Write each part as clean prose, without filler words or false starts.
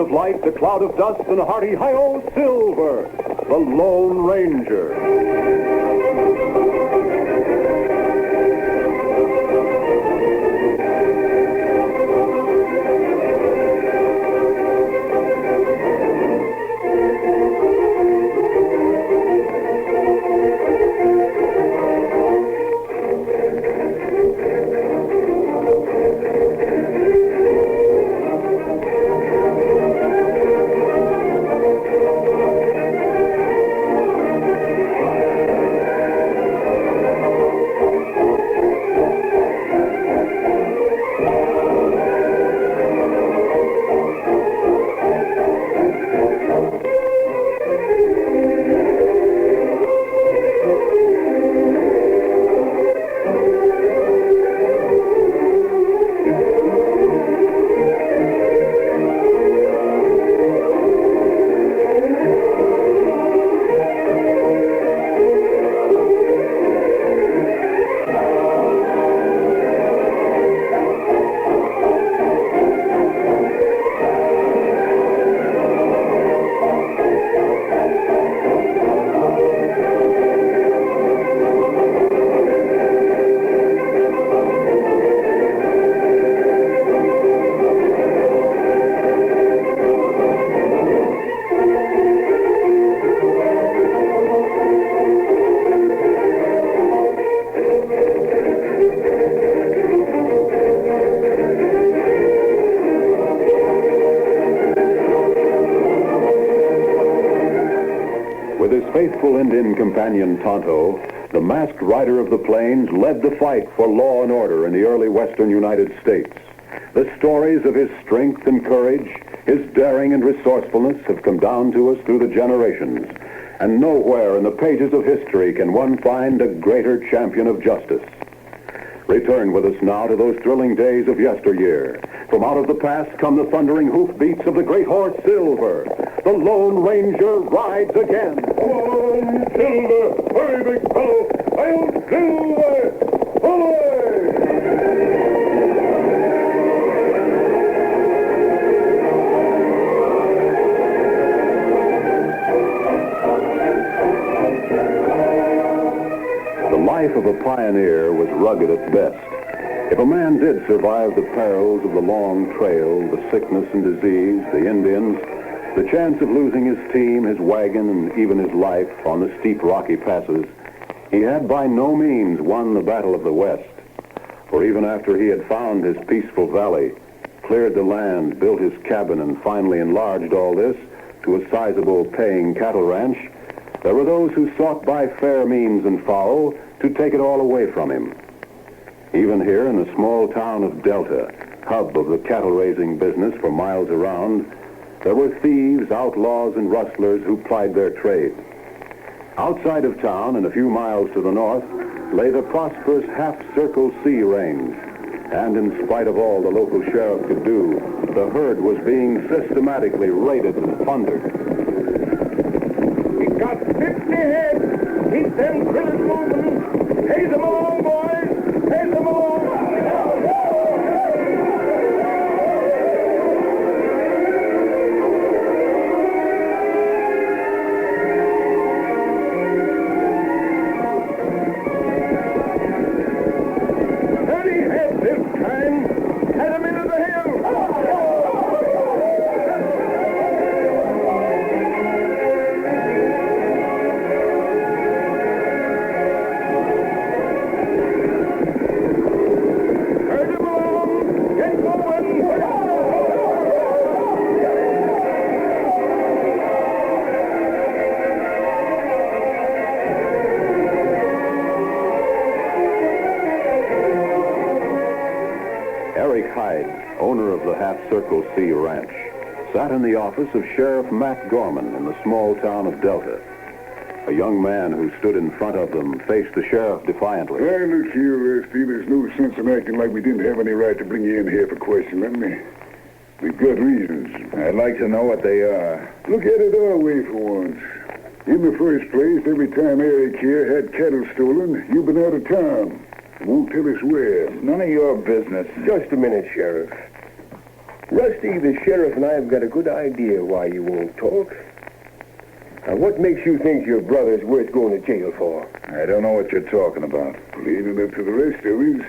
of light, a cloud of dust, and a hearty hi-yo silver, the Lone Ranger. With his faithful Indian companion Tonto, the masked rider of the plains led the fight for law and order in the early western United States. The stories of his strength and courage, his daring and resourcefulness have come down to us through the generations. And nowhere in the pages of history can one find a greater champion of justice. Return with us now to those thrilling days of yesteryear. From out of the past come the thundering hoofbeats of the great horse Silver. The Lone Ranger rides again. Come on, Silver! Hurry, big fellow! I'll Silver! Away! The life of a pioneer was rugged at best. If a man did survive the perils of the long trail, the sickness and disease, the Indians, the chance of losing his team, his wagon, and even his life on the steep rocky passes, he had by no means won the Battle of the West. For even after he had found his peaceful valley, cleared the land, built his cabin, and finally enlarged all this to a sizable paying cattle ranch, there were those who sought by fair means and foul to take it all away from him. Even here in the small town of Delta, hub of the cattle-raising business for miles around, there were thieves, outlaws, and rustlers who plied their trade. Outside of town and a few miles to the north lay the prosperous half-circle sea range. And in spite of all the local sheriff could do, the herd was being systematically raided and plundered. We got 50 heads. Keep them critters moving. Haze them along, boys. Haze them along. Owner of the Half-Circle Sea Ranch, sat in the office of Sheriff Matt Gorman in the small town of Delta. A young man who stood in front of them faced the sheriff defiantly. Hey, look here, Rusty. There's no sense in acting like we didn't have any right to bring you in here for questioning. We've got reasons. I'd like to know what they are. Look at it our way for once. In the first place, every time Eric here had cattle stolen, you've been out of town. Won't tell us where. It's none of your business. Just a minute, Sheriff. Rusty, the sheriff and I have got a good idea why you won't talk. Now, what makes you think your brother's worth going to jail for? I don't know what you're talking about. Leading up to the rest of us.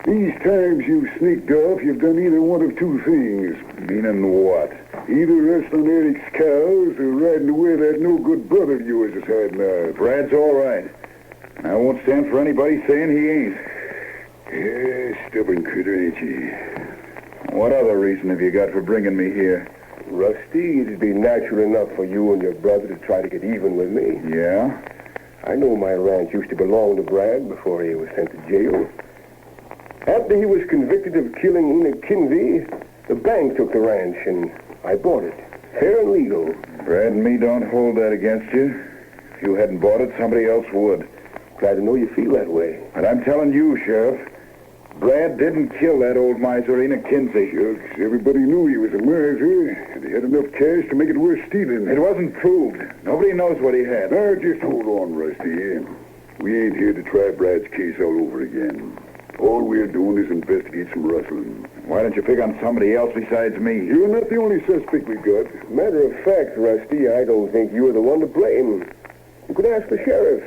These times you've sneaked off, you've done either one of two things. Meaning what? Either rustling Eric's cows or riding away that no-good brother of yours is hiding out. Brad's all right. I won't stand for anybody saying he ain't. Yeah, stubborn critter, ain't you? What other reason have you got for bringing me here? Rusty, it'd be natural enough for you and your brother to try to get even with me. Yeah? I know my ranch used to belong to Brad before he was sent to jail. After he was convicted of killing Enoch Kinsey, the bank took the ranch and I bought it. Fair and legal. Brad and me don't hold that against you. If you hadn't bought it, somebody else would. Glad to know you feel that way. But I'm telling you, Sheriff, Brad didn't kill that old miser Enoch Kinsey. Shucks, everybody knew he was a miser, and he had enough cash to make it worth stealing. It wasn't proved. Nobody knows what he had. Now, just hold on, Rusty. We ain't here to try Brad's case all over again. All we're doing is investigate some rustling. Why don't you pick on somebody else besides me? You're not the only suspect we've got. Matter of fact, Rusty, I don't think you were the one to blame. You could ask the sheriff.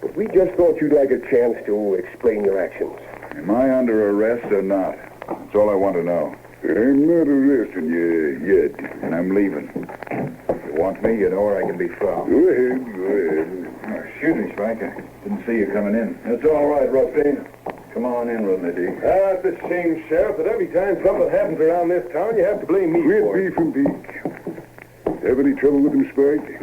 But we just thought you'd like a chance to explain your actions. Am I under arrest or not? That's all I want to know. I'm not arresting you yet. And I'm leaving. If you want me, you know where I can be found. Go ahead. Oh, excuse me, Spike. I didn't see you coming in. That's all right, Rusty. Come on in, Rodney D. It's a shame, Sheriff, that every time something happens around this town, you have to blame me Quit for it. beef and beak. Have any trouble with him, Spike?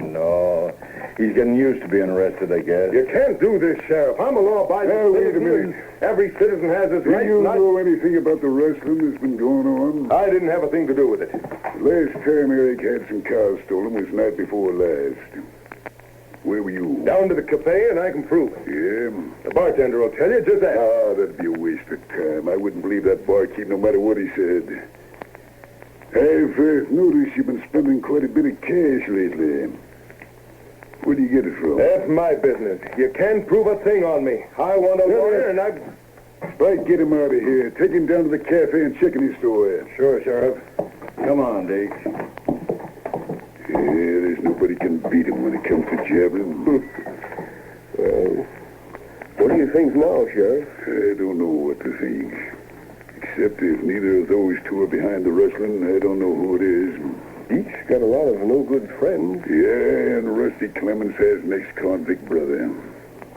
No. He's getting used to being arrested, I guess. You can't do this, Sheriff. I'm a law-abiding Now, wait a citizen. minute. Every citizen has his Do rights. you and know anything about the rustling that's been going on? I didn't have a thing to do with it. Last time Eric had some cows stolen was night before last. Where were you? Down to the cafe, and I can prove it. Yeah? The bartender will tell you just that. That'd be a waste of time. I wouldn't believe that barkeep no matter what he said. I've noticed you've been spending quite a bit of cash lately. Where do you get it from? That's my business. You can't prove a thing on me. I want a lawyer, and I... Spike, get him out of here. Take him down to the cafe and check in his store. Sure, Sheriff. Come on, Deke. Yeah, there's nobody can beat him when it comes to jabbing. Well, what do you think now, Sheriff? I don't know what to think. Except if neither of those two are behind the rustling, I don't know who it is. Deke's got a lot of no-good friends. Yeah, and Rusty Clemens has an ex-convict brother.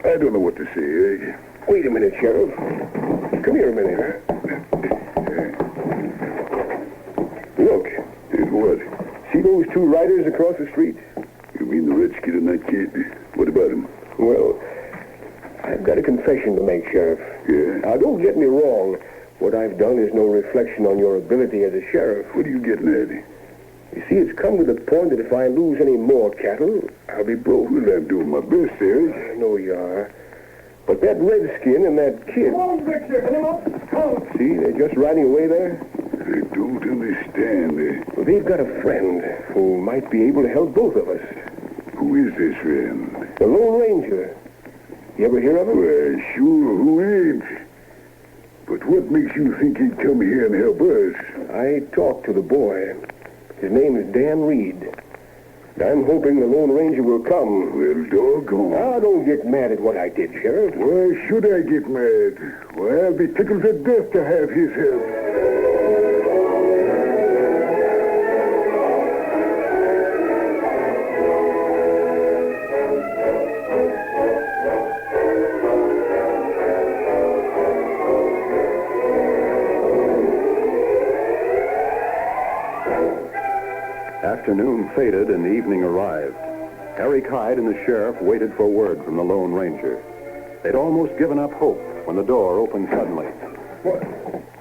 I don't know what to say. Wait a minute, Sheriff. Come here a minute. Look. What? See those two riders across the street? You mean the redskin and that kid? What about him? Well, I've got a confession to make, Sheriff. Yeah? Now, don't get me wrong. What I've done is no reflection on your ability as a sheriff. What are you getting at? You see, it's come to the point that if I lose any more cattle, I'll be broke. Well, I'm doing my best, Eric. I know you are. But that redskin and that kid... Come on, Victor. Get him up. Come. See, they're just riding away there. I don't understand. Well, they've got a friend who might be able to help both of us. Who is this friend? The Lone Ranger. You ever hear of him? Well, sure, who ain't? But what makes you think he'd come here and help us? I talked to the boy. His name is Dan Reed. I'm hoping the Lone Ranger will come. Well, doggone. Now, don't get mad at what I did, Sheriff. Why should I get mad? Why, I'll be tickled to death to have his help. Afternoon faded and the evening arrived. Eric Hyde and the sheriff waited for word from the Lone Ranger. They'd almost given up hope when the door opened suddenly. What?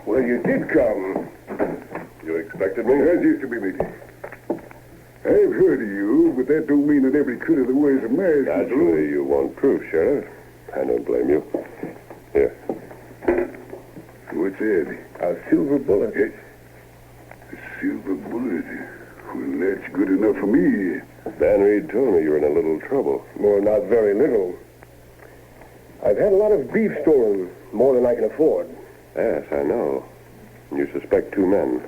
Well, you did come. You expected me? As used to be, matey. I've heard of you, but that don't mean that every critter that wears a mask... Naturally, you want proof, Sheriff. I don't blame you. Here. What's that? A silver bullet. A silver bullet. Well, that's good enough for me. Dan Reed told me you were in a little trouble. Well, not very little. I've had a lot of beef stolen, more than I can afford. Yes, I know. You suspect two men.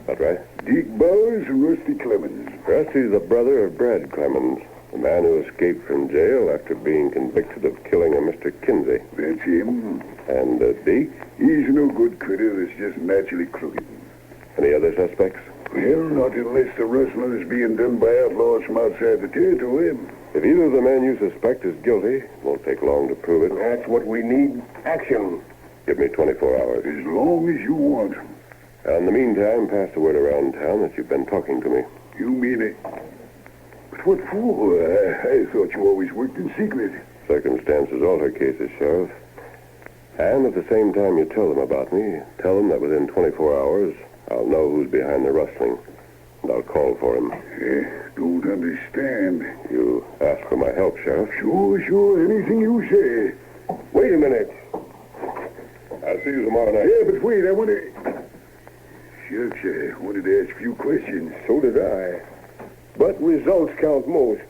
That right? Deke Bowers and Rusty Clemens. Rusty's the brother of Brad Clemens, the man who escaped from jail after being convicted of killing a Mr. Kinsey. That's him. And Deke? He's no good critter that's just naturally crooked. Any other suspects? Well, not unless the rustling is being done by outlaws from outside the territory. If either of the men you suspect is guilty, it won't take long to prove it. That's what we need. Action. Give me 24 hours. As long as you want. In the meantime, pass the word around town that you've been talking to me. You mean it? But what for? I thought you always worked in secret. Circumstances alter cases, Sheriff. And at the same time you tell them about me, tell them that within 24 hours, I'll know who's behind the rustling. And I'll call for him. Don't understand. You ask for my help, Sheriff. Sure. Anything you say. Wait a minute. I'll see you tomorrow night. Yeah, but wait, I want to... Shucks, I wanted to ask a few questions. So did I. But results count most.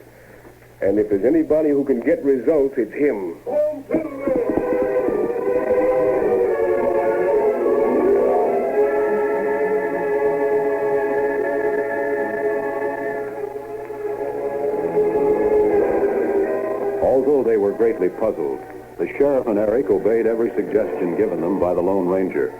And if there's anybody who can get results, it's him. Although they were greatly puzzled, the sheriff and Eric obeyed every suggestion given them by the Lone Ranger.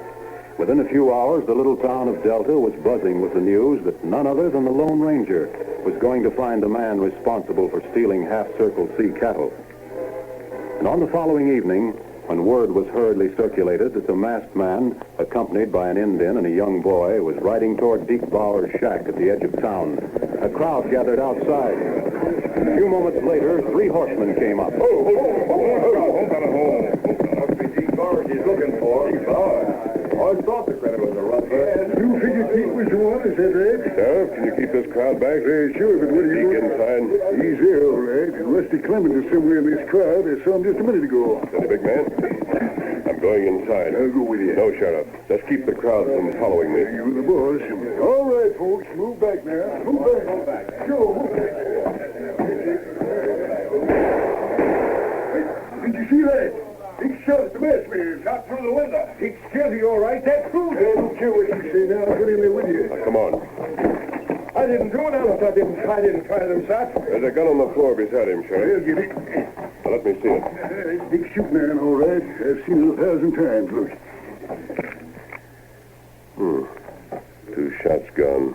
Within a few hours, the little town of Delta was buzzing with the news that none other than the Lone Ranger was going to find the man responsible for stealing half-circle sea cattle. And on the following evening, when word was hurriedly circulated that the masked man, accompanied by an Indian and a young boy, was riding toward Deke Bauer's shack at the edge of town, a crowd gathered outside. A few moments later, 3 horsemen came up. Must be Deke Bauer he's looking for. Deke Bauer? I thought the critter was a rustler. You figured Deke was the one, is that right? Sheriff, can you keep this crowd back? Sure, but what are you Deke doing? inside. He's there, all right. And Rusty Clemens is somewhere in this crowd. I saw him just a minute ago. Steady, big man. I'm going inside. I'll go with you. No, Sheriff. Just keep the crowd from following me. You're the boss. All right, folks. Move back now. Move back. Sure, move back. Did you see that? He shot at the masked man. Shot through the window. He's guilty, all right. That proves it. I don't care what you say now. I'll get in there with you. Now, come on. I didn't do it, Alice. I didn't fire them shots. There's a gun on the floor beside him, Sheriff. I'll get it. Now, let me see it. Big shooting iron, all right. I've seen it 1,000 times. Look. 2 shots gone.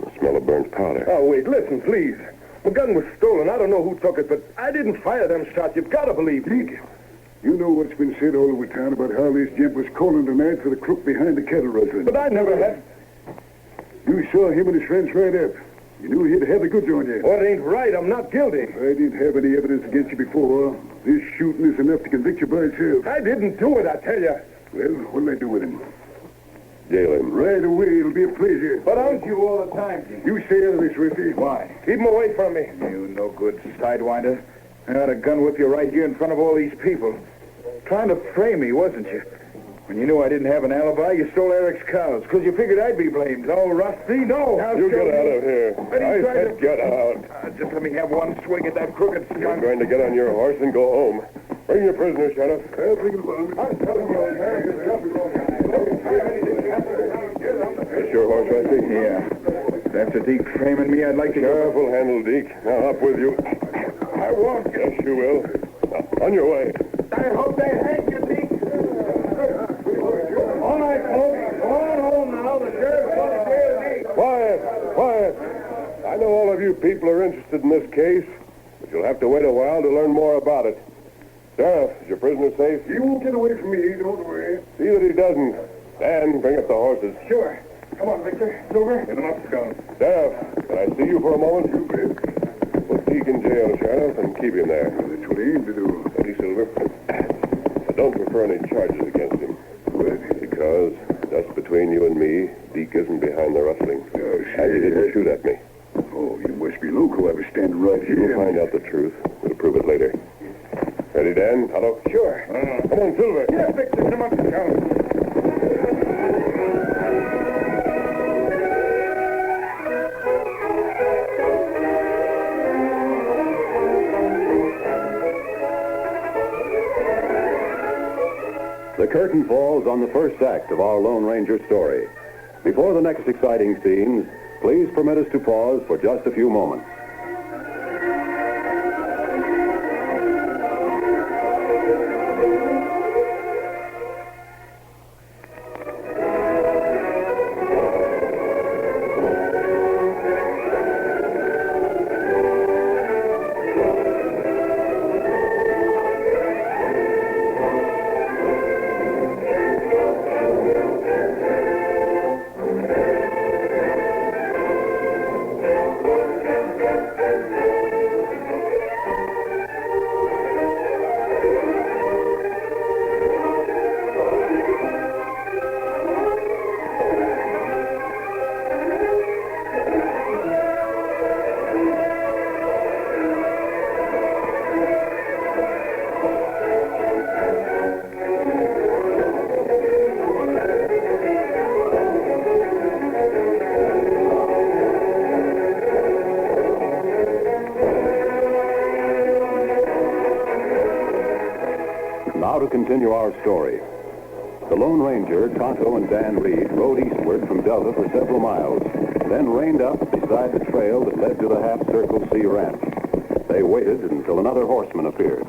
The smell of burnt powder. Oh, wait. Listen, please. The gun was stolen. I don't know who took it, but I didn't fire them shots. You've got to believe me. Deke, you know what's been said all over town about how this gent was calling tonight for the crook behind the cattle rustling. But I never had... You saw him and his friends right up. You knew he'd have the goods on you. What ain't right? I'm not guilty. I didn't have any evidence against you before. This shooting is enough to convict you by itself. I didn't do it, I tell you. Well, what'll I do with him? Jail him. Right away. It'll be a pleasure. But aren't you all the time, Jim? You stay out of this, Rusty. Why? Keep him away from me. You no good sidewinder. I had a gun whip you right here in front of all these people. Trying to frame me, wasn't you? When you knew I didn't have an alibi, you stole Eric's cows, because you figured I'd be blamed. Oh, Rusty, no. You get out of here. But he's I trying said to- get out. Just let me have one swing at that crooked You're skunk. going to get on your horse and go home. Bring your prisoner, Sheriff. I'll bring him along. I'm telling you, That's your horse, Rusty? Yeah. After Deke framing me, I'd like to go... Sheriff will handle Deke. Now, up with you. I won't. Yes, you will. Now, on your way. I hope they hang you, Deke. All right, folks. Go on home now. The sheriff's going to jail Deke. Quiet, quiet. I know all of you people are interested in this case, but you'll have to wait a while to learn more about it. Sheriff, is your prisoner safe? He won't get away from me. Don't worry. See that he doesn't. Dan, bring up the horses. Sure. Come on, Victor. Silver. Get him up, Skunk. Sheriff, can I see you for a moment? You bet. Put Deke in jail, Sheriff, and keep him there. That's what I aim to do. Steady, Silver. I don't prefer any charges against him. Because, just between you and me, Deke isn't behind the rustling. And he didn't shoot at me. Oh, you must be loco. I was standing right here. We'll find out the truth. We'll prove it later. Ready, Dan? Hello? Sure. Come on, Silver. Yes, Victor. Come on, Scout. The curtain falls on the first act of our Lone Ranger story. Before the next exciting scenes, please permit us to pause for just a few moments. Now to continue our story. The Lone Ranger, Tonto, and Dan Reed rode eastward from Delta for several miles, then reined up beside the trail that led to the Half Circle C Ranch. They waited until another horseman appeared.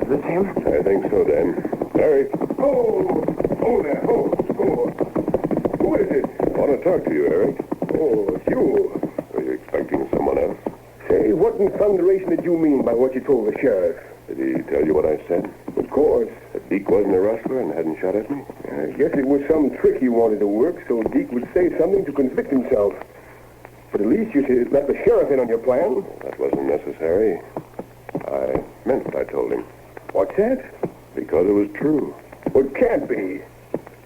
Is this him? I think so, Dan. Harry. Oh there. Who is it? I want to talk to you, Eric. Oh, it's you. Are you expecting someone else? Say, what in thunderation did you mean by what you told the sheriff? Did he tell you what I said? Of course. That Deke wasn't a rustler and hadn't shot at me? I guess it was some trick he wanted to work so Deke would say something to convict himself. But at least you should let the sheriff in on your plan. That wasn't necessary. I meant what I told him. What's that? Because it was true. Well, it can't be.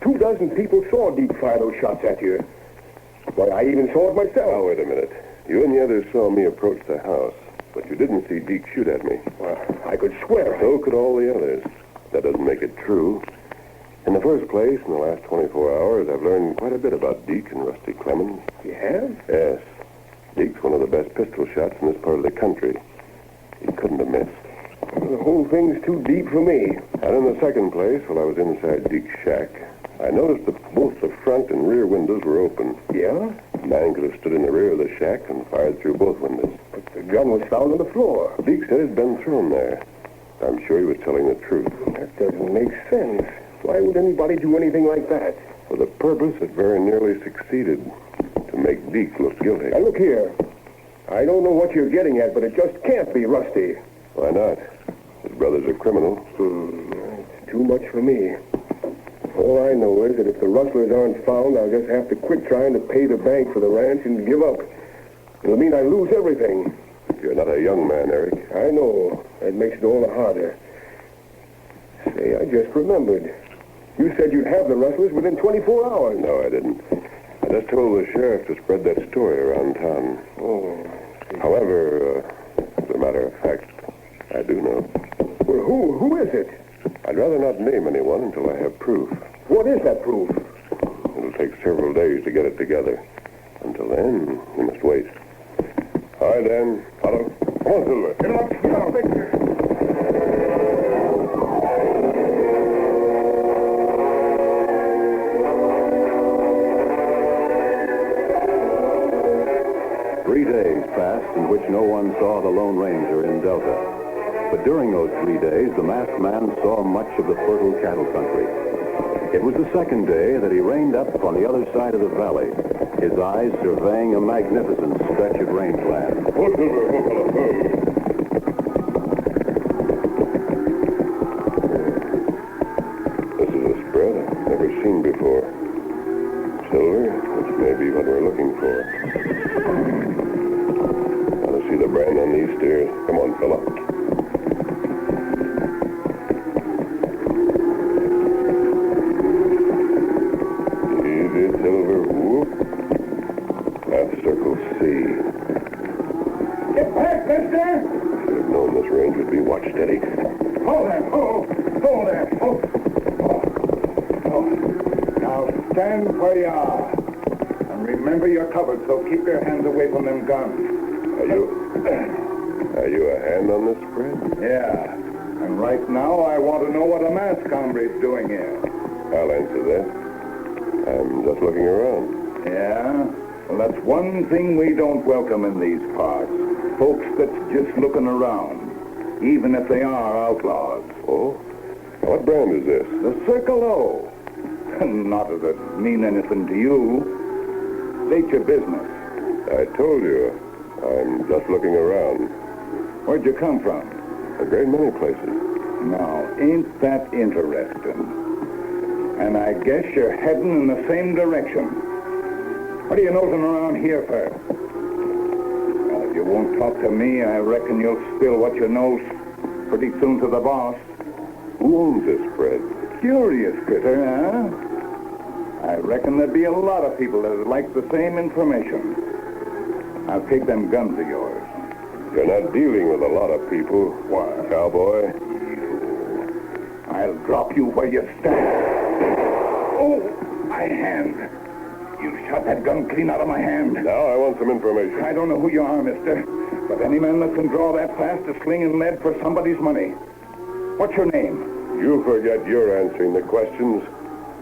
24 people saw Deke fire those shots at you. Why, I even saw it myself. Now, wait a minute. You and the others saw me approach the house, but you didn't see Deke shoot at me. Well, I could swear. So could all the others. That doesn't make it true. In the first place, in the last 24 hours, I've learned quite a bit about Deke and Rusty Clemens. You have? Yes. Deke's one of the best pistol shots in this part of the country. He couldn't have missed. The whole thing's too deep for me. And in the second place, while I was inside Deke's shack, I noticed that both the front and rear windows were open. Yeah? A man could have stood in the rear of the shack and fired through both windows. But the gun was found on the floor. Deke said it'd been thrown there. I'm sure he was telling the truth. That doesn't make sense. Why would anybody do anything like that? For the purpose that very nearly succeeded, to make Deke look guilty. Now, look here. I don't know what you're getting at, but it just can't be Rusty. Why not? His brother's a criminal. It's too much for me. All I know is that if the rustlers aren't found, I'll just have to quit trying to pay the bank for the ranch and give up. It'll mean I lose everything. You're not a young man, Eric. I know. That makes it all the harder. Say, I just remembered. You said you'd have the rustlers within 24 hours. No, I didn't. I just told the sheriff to spread that story around town. Oh. However, as a matter of fact, I do know. Well, who is it? I'd rather not name anyone until I have proof. What is that proof? It'll take several days to get it together. Until then, we must wait. All right, Dan. Follow. Come on, Silver. Get up, Victor. 3 days passed in which no one saw the Lone Ranger in Delta. But during those 3 days, the masked man saw much of the fertile cattle country. It was the second day that he reined up on the other side of the valley, his eyes surveying a magnificent stretch of rangeland. This is a spread I've never seen before. Silver, which may be what we're looking for. Want to see the brand on these steers? Come on, fella. Easy, Silver. Whoop. Half Circle C. Get back, mister! Should have known this range would be watch steady. Hold there, hold there, hold. Now stand where you are. And remember you're covered, so keep your hands away from them guns. Are you a hand on this spread? Yeah. And right now, I want to know what a masked hombre's doing here. I'll answer that. I'm just looking around. Yeah? Well, that's one thing we don't welcome in these parts. Folks that's just looking around, even if they are outlaws. Oh? What brand is this? The Circle O. Not that it mean anything to you. State your business. I told you. I'm just looking around. Where'd you come from? A great many places. Now, ain't that interesting? And I guess you're heading in the same direction. What are you nosing around here for? Well, if you won't talk to me, I reckon you'll spill what you know pretty soon to the boss. Who owns this spread? Curious critter, huh? I reckon there'd be a lot of people that'd like the same information. I'll take them guns of yours. You're not dealing with a lot of people. Why? Cowboy. I'll drop you where you stand. Oh, my hand. You shot that gun clean out of my hand. Now I want some information. I don't know who you are, mister, but any man that can draw that fast is slinging lead for somebody's money. What's your name? You forget you're answering the questions.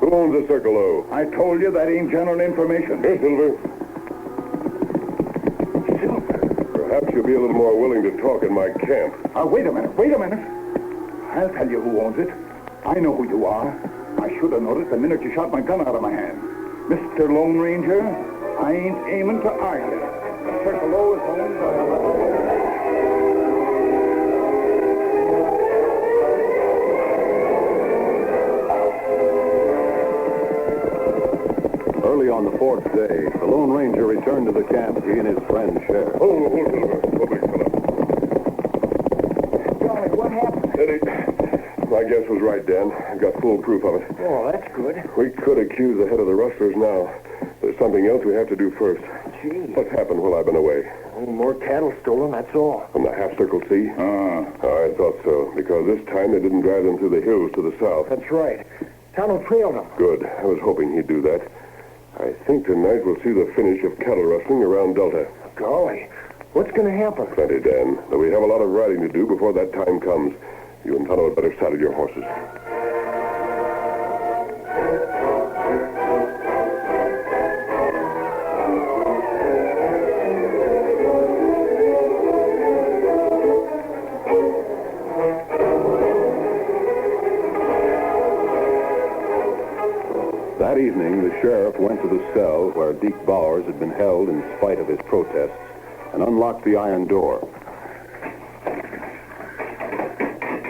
Who owns the Circle O? I told you that ain't general information. Here, Silver. Silver? Perhaps you'll be a little more willing to talk in my camp. Wait a minute. I'll tell you who owns it. I know who you are. I should have noticed the minute you shot my gun out of my hand. Mr. Lone Ranger, I ain't aiming to argue. The Circle O is owned by... Early on the fourth day, the Lone Ranger returned to the camp, he and his friend Sheriff. Hold, Silver. Hold it, Johnny, what happened? Eddie, my guess was right, Dan. I've got full proof of it. Oh, that's good. We could accuse the head of the rustlers now. There's something else we have to do first. Gee. What's happened while I've been away? More cattle stolen, that's all. From the half-circle C? I thought so, because this time they didn't drive them through the hills to the south. That's right. Tonto trailed them. Good. I was hoping he'd do that. I think tonight we'll see the finish of cattle rustling around Delta. Golly, what's going to happen? Plenty, Dan. Though we have a lot of riding to do before that time comes. You and Tonto had better saddle your horses. That evening, the sheriff went to the cell where Deke Bowers had been held in spite of his protests and unlocked the iron door.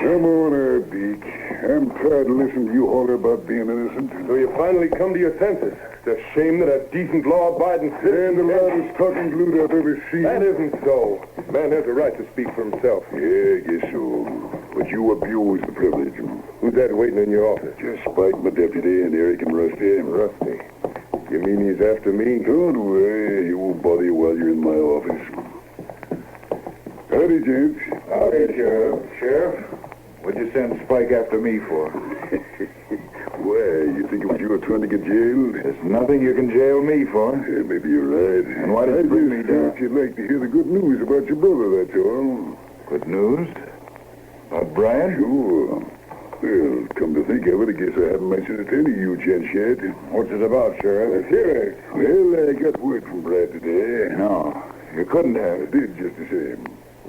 Come on out, Deke. I'm tired of listening to you holler about being innocent. So you finally come to your senses. It's a shame that a decent, law-abiding And citizen... the loudest talking glued I've ever seen. That isn't so. Man has a right to speak for himself. Yeah, I guess so. But you abuse the privilege. Who's that waiting in your office? Just Spike, my deputy, and Eric and Rusty. Rusty. You mean he's after me? Don't worry. He won't bother you while you're in my office. Howdy, gents. Howdy, Sheriff. Sheriff, what'd you send Spike after me for? Why, you think it was you trying to get jailed? There's nothing you can jail me for. Yeah, maybe you're right. And why did you bring me down? thought you'd like to hear the good news about your brother, that's all. Good news? About Brian? Sure. Well, come to think of it, I guess I haven't mentioned it to any of you gents yet. What's it about, Sheriff? Let's hear it. Well, I got word from Brad today. No, you couldn't I have. did just the same.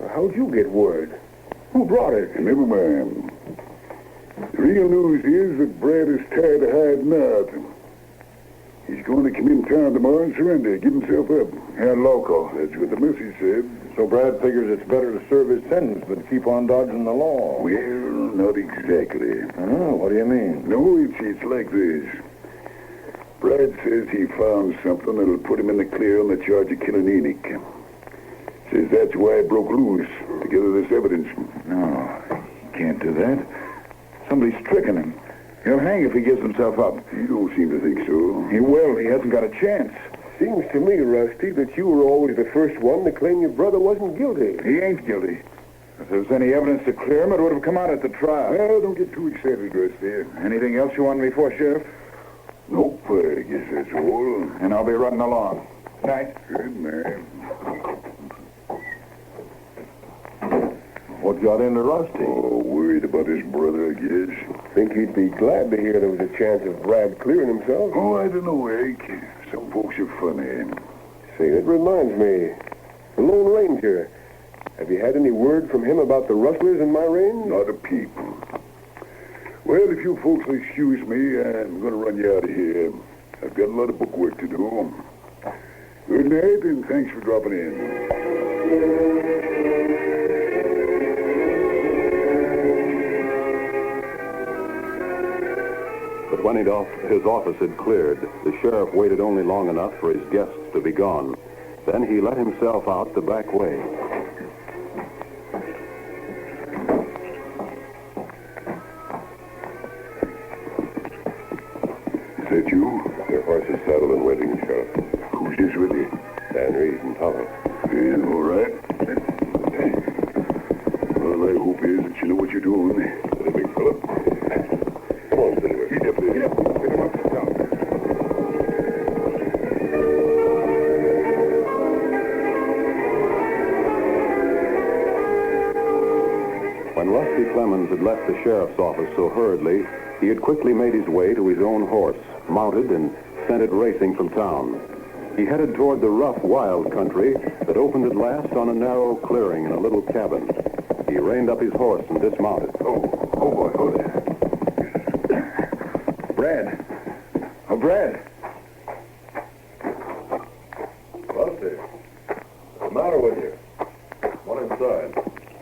How'd you get word? Who brought it? Never mind. The real news is that Brad is tired of hiding out. He's going to come in town tomorrow and surrender, give himself up. You're local. That's what the message said. So Brad figures it's better to serve his sentence than keep on dodging the law. Well, not exactly. Oh, what do you mean? No, it's like this. Brad says he found something that'll put him in the clear on the charge of killing Enoch. Says that's why I broke loose to gather this evidence. No, he can't do that. Somebody's tricking him. He'll hang if he gives himself up. You don't seem to think so. He will. He hasn't got a chance. Seems to me, Rusty, that you were always the first one to claim your brother wasn't guilty. He ain't guilty. If there was any evidence to clear him, it would have come out at the trial. Well, don't get too excited, Rusty. Anything else you want me for, Sheriff? Nope, I guess that's all. And I'll be running along. Night. Good man. What got into Rusty? Oh, worried about his brother, I guess. Think he'd be glad to hear there was a chance of Brad clearing himself? Oh, I don't know, Eric. Some folks are funny. Say, that reminds me. The Lone Ranger. Have you had any word from him about the rustlers in my range? Not a peep. Well, if you folks will excuse me, I'm going to run you out of here. I've got a lot of book work to do. Good night, and thanks for dropping in. But when his office had cleared, the sheriff waited only long enough for his guests to be gone. Then he let himself out the back way. Is that you? Your horse is saddled and waiting, Sheriff. Who's this with you? Dan Reed and Tonto. Yeah, all right. All I hope is that you know what you're doing. The big fella. Come on, Silver. Get up there. Get up. Get him up to town. When Rusty Clemens had left the sheriff's office so hurriedly, he had quickly made his way to his own horse, mounted and sent it racing from town. He headed toward the rough, wild country that opened at last on a narrow clearing in a little cabin. He reined up his horse and dismounted. Oh, boy, hold there. Brad. Oh, Brad. Rusty, what's the matter with you? Come on inside.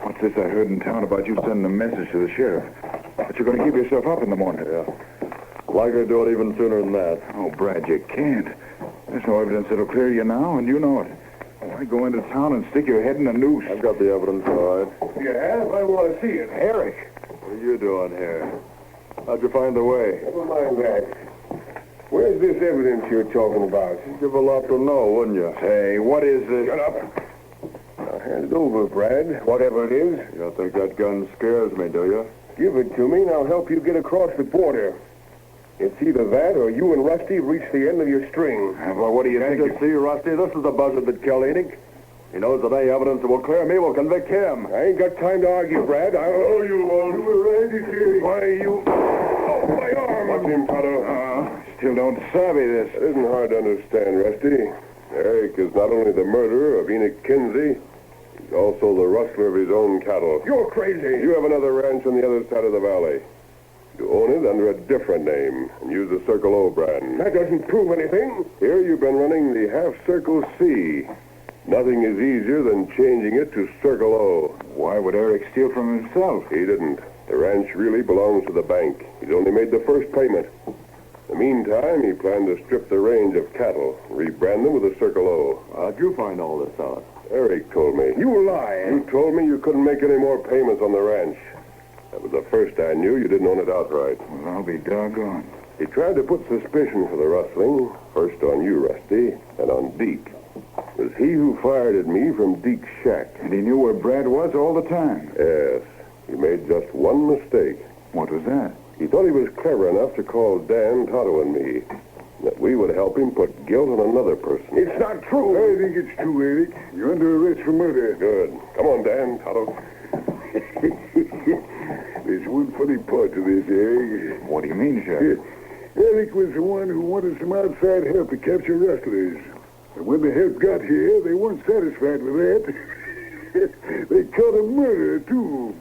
What's this I heard in town about you sending a message to the sheriff? That you're going to give yourself up in the morning. Yeah. Likely to do it even sooner than that. Oh, Brad, you can't. There's no evidence that'll clear you now, and you know it. Why go into town and stick your head in a noose? I've got the evidence, all right. You have? I want to see it. Eric. What are you doing here? How'd you find the way? Never mind that. Where's this evidence you're talking about? You'd give a lot to know, wouldn't you? Hey, what is this? Shut up. Now, hand it over, Brad. Whatever it is. You don't think that gun scares me, do you? Give it to me, and I'll help you get across the border. It's either that or you and Rusty reach the end of your string. Well, what do you think? Can't you see, Rusty? This is the buzzard that killed Enoch. He knows that any evidence that will clear me will convict him. I ain't got time to argue, Brad. Oh, you won't. You were right, Why, you... Oh, my arm. What's him, Tonto? Still don't savvy this. It isn't hard to understand, Rusty. Eric is not only the murderer of Enoch Kinsey, he's also the rustler of his own cattle. You're crazy. You have another ranch on the other side of the valley. You own it under a different name and use the Circle O brand. That doesn't prove anything. Here you've been running the Half Circle C. Nothing is easier than changing it to Circle O. Why would Eric steal from himself? He didn't. The ranch really belongs to the bank. He's only made the first payment. In the meantime, he planned to strip the range of cattle, rebrand them with the Circle O. How'd you find all this out? Eric told me. You lie. You told me you couldn't make any more payments on the ranch. That was the first I knew you didn't own it outright. Well, I'll be doggone. He tried to put suspicion for the rustling, first on you, Rusty, and on Deke. It was he who fired at me from Deke's shack. And he knew where Brad was all the time. Yes. He made just one mistake. What was that? He thought he was clever enough to call Dan, Tonto, and me, that we would help him put guilt on another person. It's not true. I think it's true, Eric. You're under arrest for murder. Good. Come on, Dan, Tonto. There's one funny part to this, Eric. What do you mean, Sheriff? Eric was the one who wanted some outside help to capture rustlers. And when the help got here, they weren't satisfied with that. They caught a murderer, too.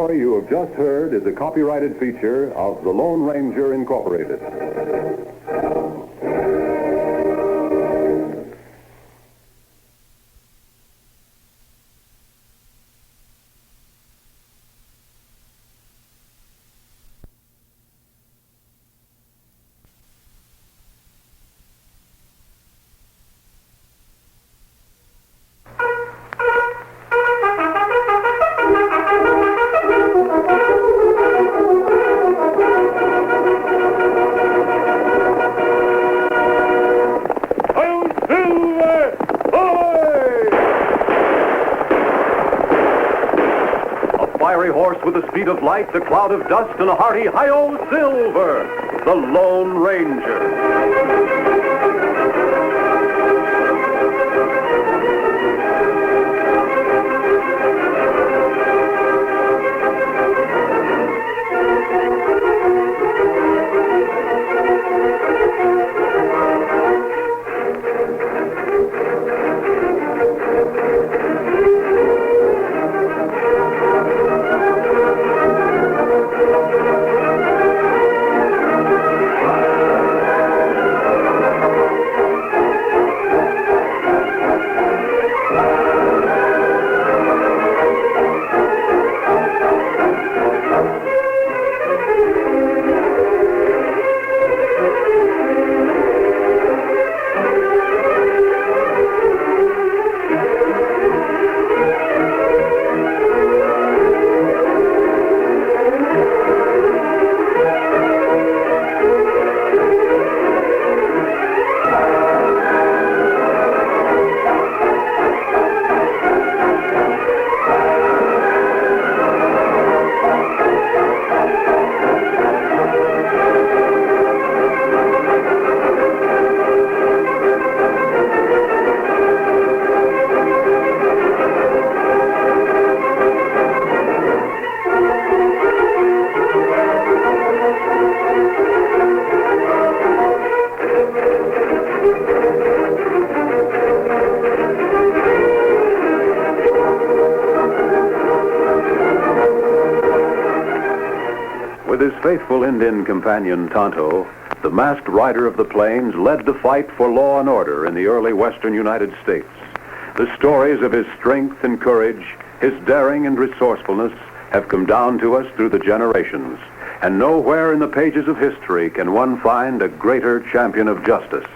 story you have just heard is a copyrighted feature of the Lone Ranger Incorporated. Horse with the speed of light, the cloud of dust, and a hearty hi-yo Silver, the Lone Ranger. With his faithful Indian companion, Tonto, the masked rider of the plains led the fight for law and order in the early western United States. The stories of his strength and courage, his daring and resourcefulness have come down to us through the generations, and nowhere in the pages of history can one find a greater champion of justice.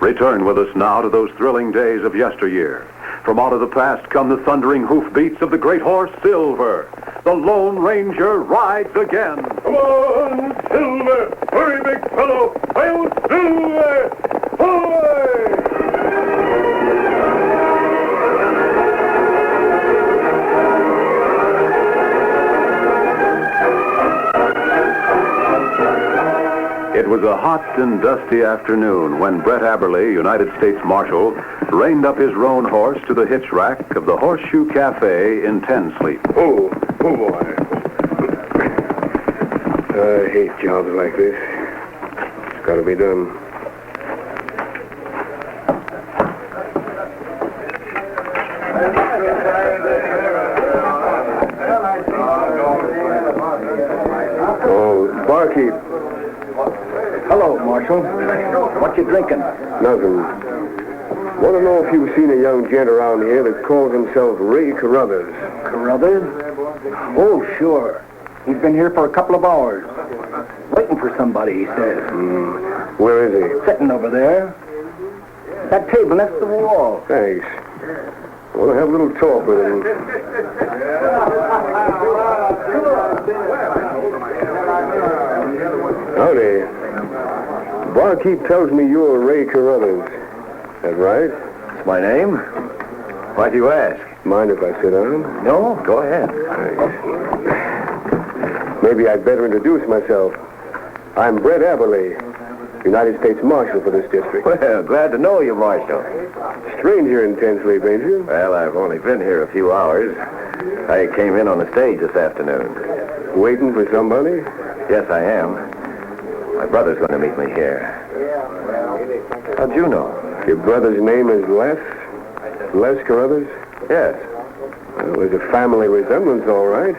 Return with us now to those thrilling days of yesteryear. From out of the past come the thundering hoofbeats of the great horse Silver. The Lone Ranger rides again. Come on, Silver! Hurry, big fellow! I'll Silver! Away! It was a hot and dusty afternoon when Brett Aberley, United States Marshal, reined up his roan horse to the hitch rack of the Horseshoe Cafe in Tensleep. Oh boy. I hate jobs like this. It's got to be done. Oh, barkeep. Hello, Marshal. What you drinking? Nothing. Want to know if you've seen a young gent around here that calls himself Ray Carruthers. Carruthers? Oh, sure. He's been here for a couple of hours. Waiting for somebody, he says. Where is Sitting over there. That table next to the wall. he? Thanks. Want to have a little talk with him. Howdy. Barkeep tells me you're Ray Carruthers. That right? That's my name. Why do you ask? Mind if I sit down? No, go ahead. Thanks. Maybe I'd better introduce myself. I'm Brett Aberley, United States Marshal for this district. Well, glad to know you, Marshal. Stranger in Tensleep, ain't you? Well, I've only been here a few hours. I came in on the stage this afternoon. Waiting for somebody? Yes, I am. My brother's going to meet me here. How'd you know? Your brother's name is Les? Les Carruthers? Yes. Well, there's a family resemblance, all right.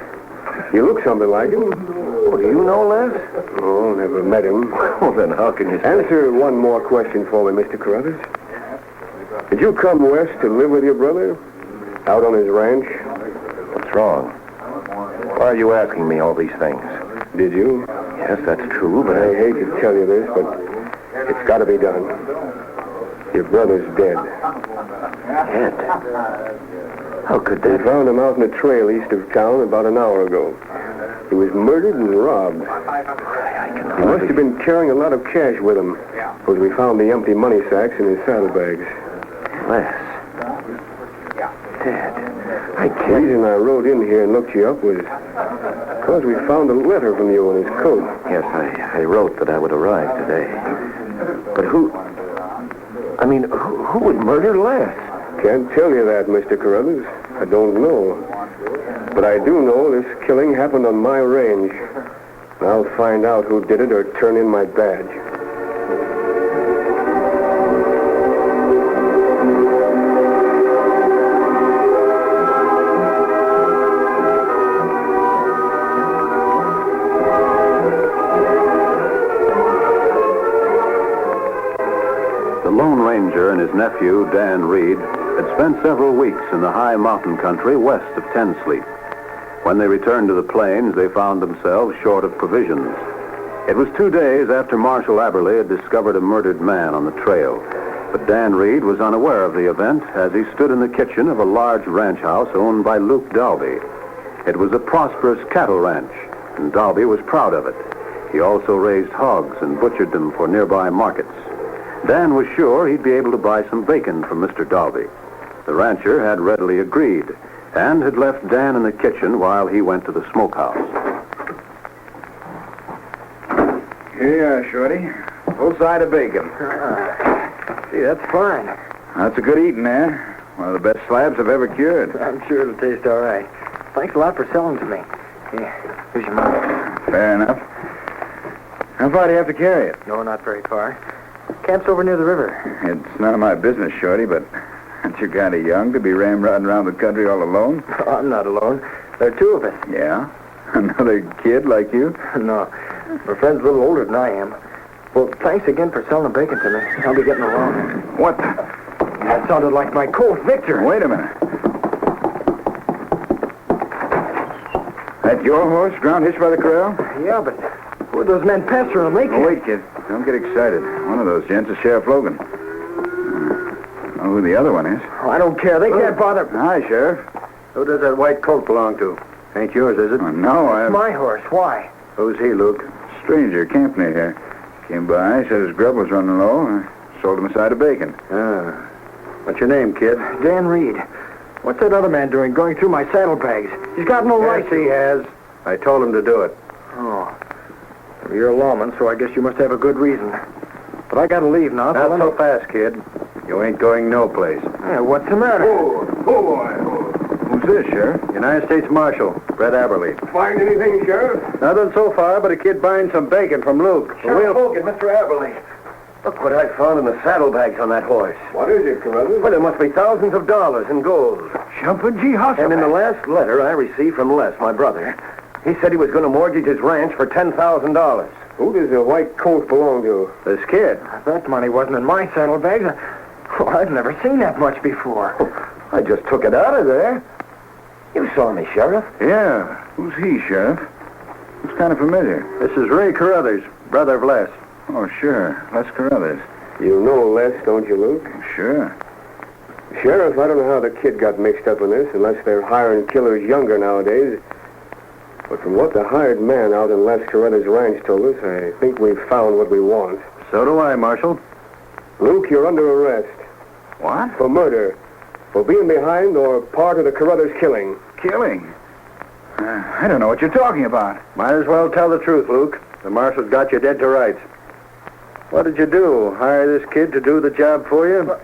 You look something like him. Oh, do you know Les? Oh, never met him. Well, then how can you say? Answer one more question for me, Mr. Carruthers. Did you come west to live with your brother? Out on his ranch? What's wrong? Why are you asking me all these things? Did you? Yes, that's true, but I hate to tell you this, but it's got to be done. Your brother's dead. Dead? How could They that... found him out in a trail east of town about an hour ago. He was murdered and robbed. I can He must have been carrying a lot of cash with him, because we found the empty money sacks in his saddlebags. Les. Dead. I The can't... reason I rode in here and looked you up was because we found a letter from you in his coat. Yes, I wrote that I would arrive today. But who... I mean, who would murder Les? Can't tell you that, Mr. Carruthers. I don't know. But I do know this killing happened on my range. And I'll find out who did it or turn in my badge. The Lone Ranger and his nephew, Dan Reed, had spent several weeks in the high mountain country west of Ten Sleep. When they returned to the plains, they found themselves short of provisions. It was 2 days after Marshal Aberley had discovered a murdered man on the trail. But Dan Reed was unaware of the event as he stood in the kitchen of a large ranch house owned by Luke Dalby. It was a prosperous cattle ranch, and Dalby was proud of it. He also raised hogs and butchered them for nearby markets. Dan was sure he'd be able to buy some bacon from Mr. Dalby. The rancher had readily agreed and had left Dan in the kitchen while he went to the smokehouse. Here you are, Shorty. Full side of bacon. Gee, that's fine. That's a good eating, man. One of the best slabs I've ever cured. I'm sure it'll taste all right. Thanks a lot for selling to me. Here, here's your money. Fair enough. How far do you have to carry it? No, not very far. Camp's over near the river. It's none of my business, Shorty, but aren't you kind of young to be ramrodding around the country all alone? Oh, I'm not alone. There are two of us. Yeah? Another kid like you? No. My friend's a little older than I am. Well, thanks again for selling the bacon to me. I'll be getting along. What? That sounded like my colt, Victor. Wait a minute. That your horse, ground hitched by the corral? Yeah, but who are those men pestering him? They Oh, wait, kid. Don't get excited. One of those gents is Sheriff Logan. Know who the other one is? Oh, I don't care. They can't bother. Hi, Sheriff. Who does that white coat belong to? Ain't yours, is it? Oh, no, It's my horse. Why? Who's he, Luke? Stranger, camp near here. Came by, said his grub was running low. I sold him a side of bacon. Ah. What's your name, kid? Dan Reed. What's that other man doing going through my saddlebags? He's got no right Yes, he has. I told him to do it. Oh. You're a lawman, so I guess you must have a good reason. But I gotta leave now. Not so fast, kid. You ain't going no place. Yeah, what's the matter? Who's this, Sheriff? United States Marshal, Brett Aberley. Find anything, Sheriff? Nothing so far, but a kid buying some bacon from Luke. Sheriff Hogan, Mr. Aberley. Look what I found in the saddlebags on that horse. What is it, Carruthers? Well, there must be thousands of dollars in gold. Jumpin' G. Hustle. And in the last letter I received from Les, my brother, he said he was going to mortgage his ranch for $10,000. Who does the white coat belong to? This kid. That money wasn't in my saddlebags. Oh, I've never seen that much before. I just took it out of there. You saw me, Sheriff. Yeah. Who's he, Sheriff? Looks kind of familiar. This is Ray Carruthers, brother of Les. Oh, sure. Les Carruthers. You know Les, don't you, Luke? Sure. Sheriff, I don't know how the kid got mixed up in this, unless they're hiring killers younger nowadays. But from what the hired man out in Les Carruthers' ranch told us, I think we've found what we want. So do I, Marshal. Luke, you're under arrest. What? For murder. For being behind or part of the Carruthers killing. Killing? I don't know what you're talking about. Might as well tell the truth, Luke. The marshal's got you dead to rights. What did you do? Hire this kid to do the job for you?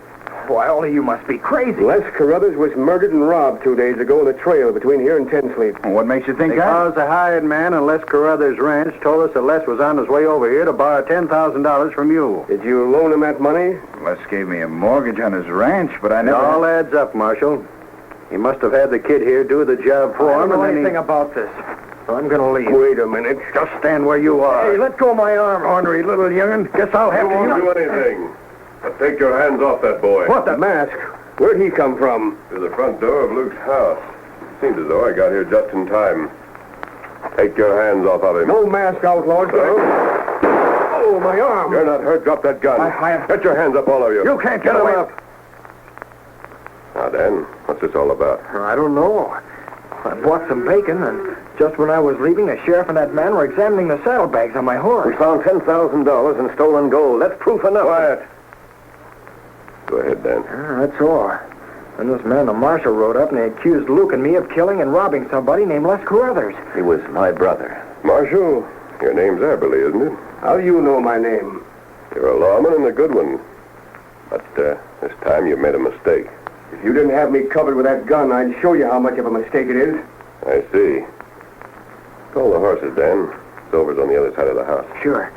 Why, all of you must be crazy. Les Carruthers was murdered and robbed 2 days ago in the trail between here and Ten Sleep. Well, what makes you think Because the hired man on Les Carruthers' ranch told us that Les was on his way over here to borrow $10,000 from you. Did you loan him that money? Les gave me a mortgage on his ranch, but I It never... all adds up, Marshal. He must have had the kid here do the job for him. I don't know and then anything about this. I'm going to leave. Wait a minute. Just stand where you are. Hey, let go of my arm, ornery little young'un. Guess I'll have to... do anything. But take your hands off that boy. What the mask? Where'd he come from? To the front door of Luke's house. Seems as though I got here just in time. Take your hands off of him. No mask, outlaws. Oh, my arm. You're not hurt. Drop that gun. Get your hands up, all of you. You can't get away. Up. Now, Dan, what's this all about? I don't know. I bought some bacon, and just when I was leaving, the sheriff and that man were examining the saddlebags on my horse. We found $10,000 in stolen gold. That's proof enough. Quiet. Go ahead, Dan. That's all. And this man, the marshal, rode up and he accused Luke and me of killing and robbing somebody named Les Carruthers. He was my brother. Marshal, your name's Eberly, isn't it? How do you know my name? You're a lawman and a good one. But this time you made a mistake. If you didn't have me covered with that gun, I'd show you how much of a mistake it is. I see. Call the horses, Dan. Silver's on the other side of the house. Sure.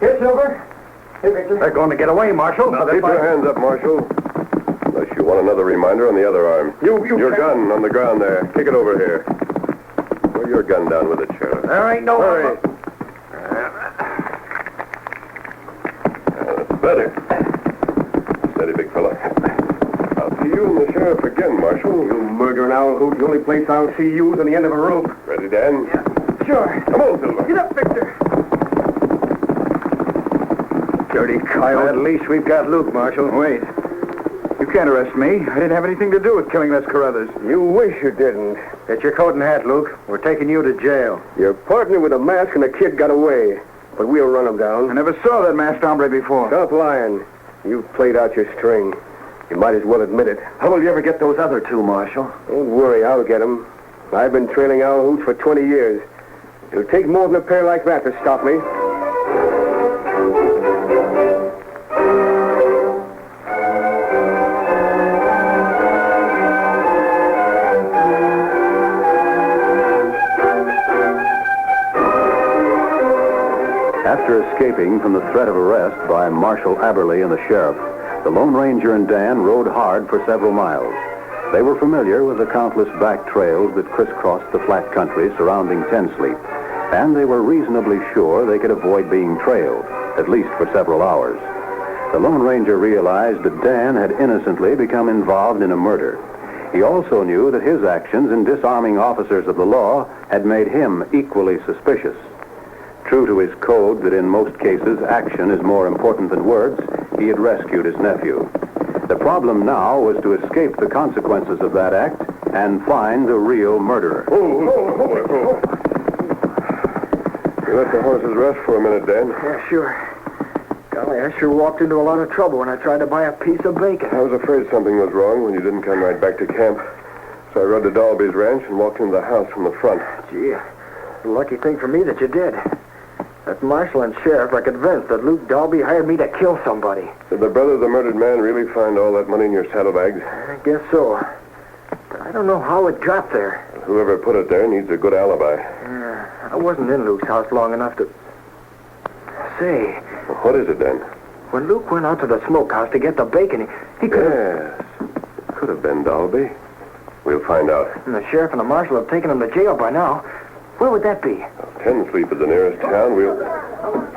Here, Silver. Here, Victor. They're going to get away, Marshal. Now, keep your hands up, Marshal. Unless you want another reminder on the other arm. Your gun on the ground there. Kick it over here. Throw your gun down with it, Sheriff. There ain't no... Hurry. That's better. Steady, big fella. I'll see you and the sheriff again, Marshal. You murdering owl hoot. The only place I'll see you is on the end of a rope. Ready, Dan? Yeah. Sure. Come on, Silver. Get up, Victor. Dirty coyote. At least we've got Luke, Marshal. Wait. You can't arrest me. I didn't have anything to do with killing Les Carruthers. You wish you didn't. Get your coat and hat, Luke. We're taking you to jail. Your partner with a mask and a kid got away. But we'll run him down. I never saw that masked hombre before. Stop lying. You've played out your string. You might as well admit it. How will you ever get those other two, Marshal? Don't worry, I'll get them. I've been trailing owl hoots for 20 years. It'll take more than a pair like that to stop me. After escaping from the threat of arrest by Marshal Aberly and the sheriff, the Lone Ranger and Dan rode hard for several miles. They were familiar with the countless back trails that crisscrossed the flat country surrounding Ten Sleep, and they were reasonably sure they could avoid being trailed, at least for several hours. The Lone Ranger realized that Dan had innocently become involved in a murder. He also knew that his actions in disarming officers of the law had made him equally suspicious. True to his code that in most cases action is more important than words, he had rescued his nephew. The problem now was to escape the consequences of that act and find the real murderer. You let the horses rest for a minute, Dan. Yeah, sure. Golly, I sure walked into a lot of trouble when I tried to buy a piece of bacon. I was afraid something was wrong when you didn't come right back to camp. So I rode to Dalby's ranch and walked into the house from the front. Gee, lucky thing for me that you did. That marshal and sheriff are convinced that Luke Dalby hired me to kill somebody. Did the brother of the murdered man really find all that money in your saddlebags? I guess so. But I don't know how it got there. Whoever put it there needs a good alibi. I wasn't in Luke's house long enough to... Say, Well, what is it, then? when Luke went out to the smokehouse to get the bacon, he could have... Yes. Could have been Dalby. We'll find out. And the sheriff and the marshal have taken him to jail by now. Where would that be? Ten Sleep is the nearest town.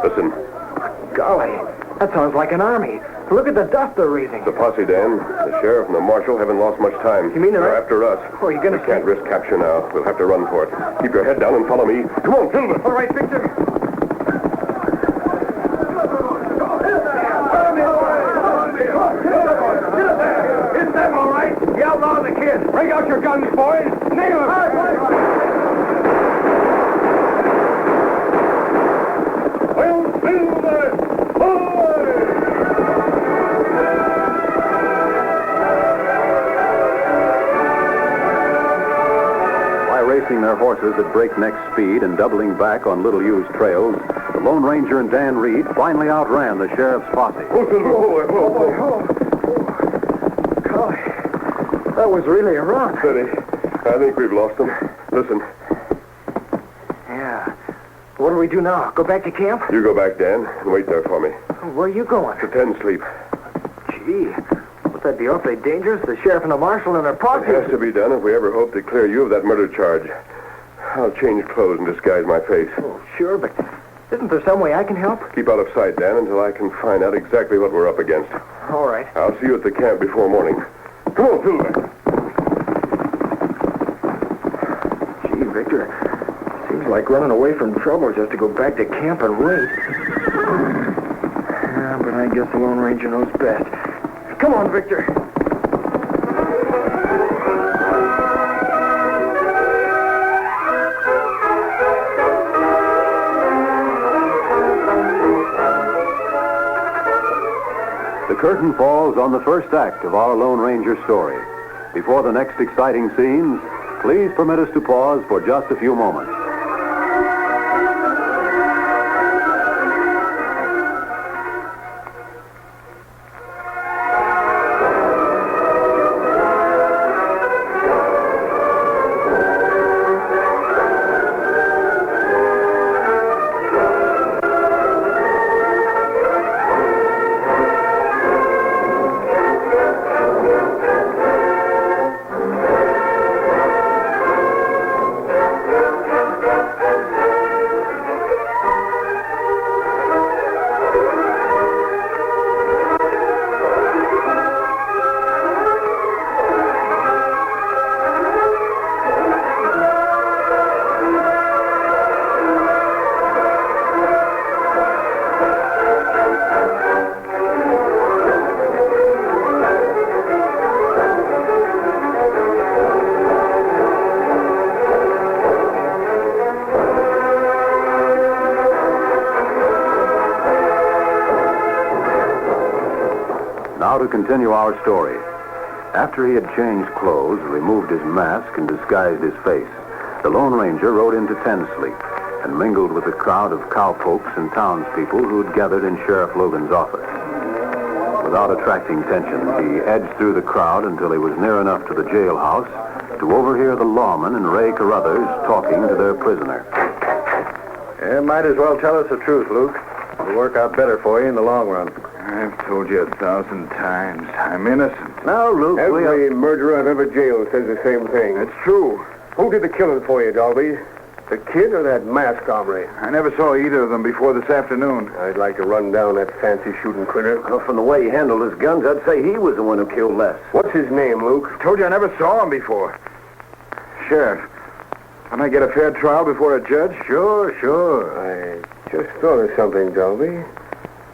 Listen. Golly, that sounds like an army. Look at the dust they're raising. The posse, Dan. The sheriff and the marshal haven't lost much time. You mean they're they're after us? Oh, you're gonna... We can't risk capture now. We'll have to run for it. Keep your head down and follow me. Come on, Silver. All right, Victor. It's them, all right. The outlaw and the kid. Bring out your guns, boys. Nail him. Racing their horses at breakneck speed and doubling back on little-used trails, the Lone Ranger and Dan Reed finally outran the sheriff's posse. Golly, that was really a run. Steady. I think we've lost them. Listen. Yeah. What do we do now? Go back to camp? You go back, Dan, and wait there for me. Where are you going? To Ten Sleep. Gee, would that be awfully dangerous? The sheriff and the marshal and their posse. It has to be done if we ever hope to clear you of that murder charge. I'll change clothes and disguise my face. Oh, sure, but isn't there some way I can help? Keep out of sight, Dan, until I can find out exactly what we're up against. All right. I'll see you at the camp before morning. Come on, Silver. Gee, Victor, seems like running away from trouble just to go back to camp and wait. Yeah, but I guess the Lone Ranger knows best. Come on, Victor. The curtain falls on the first act of our Lone Ranger story. Before the next exciting scenes, please permit us to pause for just a few moments. Now to continue our story. After he had changed clothes, removed his mask, and disguised his face, the Lone Ranger rode into Ten Sleep and mingled with a crowd of cowpokes and townspeople who had gathered in Sheriff Logan's office. Without attracting attention, he edged through the crowd until he was near enough to the jailhouse to overhear the lawman and Ray Carruthers talking to their prisoner. Yeah, might as well tell us the truth, Luke. It'll work out better for you in the long run. I've told you 1,000 times. I'm innocent. Now, Luke, Every murderer I've ever jailed says the same thing. It's true. Who did the killing for you, Dalby? The kid or that masked hombre? I never saw either of them before this afternoon. I'd like to run down that fancy shooting critter. Well, from the way he handled his guns, I'd say he was the one who killed Les. What's his name, Luke? I told you I never saw him before. Sheriff, can I get a fair trial before a judge? Sure. I just thought of something, Dalby.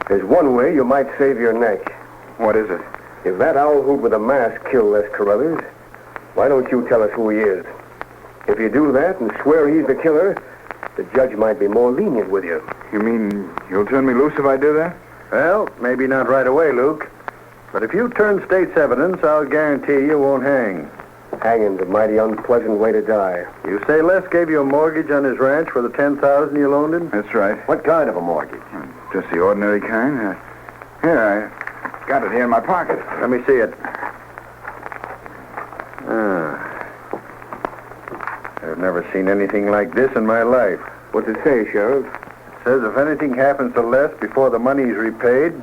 There's one way you might save your neck. What is it? If that owl hoot with a mask killed Les Carruthers, why don't you tell us who he is? If you do that and swear he's the killer, the judge might be more lenient with you. You mean you'll turn me loose if I do that? Well, maybe not right away, Luke. But if you turn state's evidence, I'll guarantee you won't hang. Hanging's a mighty unpleasant way to die. You say Les gave you a mortgage on his ranch for the $10,000 you loaned him? That's right. What kind of a mortgage? Just the ordinary kind. Here, I got it here in my pocket. Let me see it. I've never seen anything like this in my life. What's it say, Sheriff? It says if anything happens to Les before the money's repaid,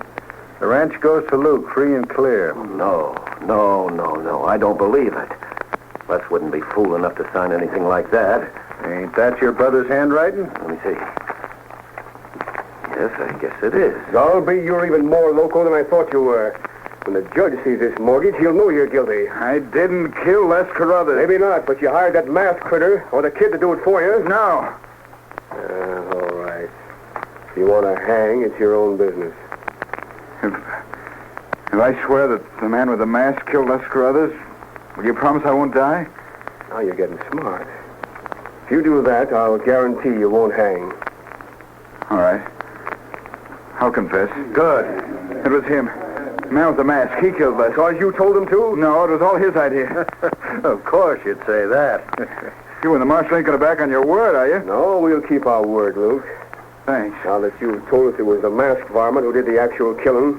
the ranch goes to Luke, free and clear. No. I don't believe it. Les wouldn't be fool enough to sign anything like that. Ain't that your brother's handwriting? Let me see. Yes, I guess it is. Dalby, you're even more loco than I thought you were. When the judge sees this mortgage, he'll know you're guilty. I didn't kill Les Carruthers. Maybe not, but you hired that masked critter or the kid to do it for you. No. All right. If you want to hang, it's your own business. If I swear that the man with the mask killed Les Carruthers, will you promise I won't die? Now you're getting smart. If you do that, I'll guarantee you won't hang. All right. I'll confess. Good. It was him. The man with the mask. He killed Les. Because you told him to? No, it was all his idea. Of course you'd say that. You and the marshal ain't going to back on your word, are you? No, we'll keep our word, Luke. Thanks. Now that you've told us it was the masked varmint who did the actual killing.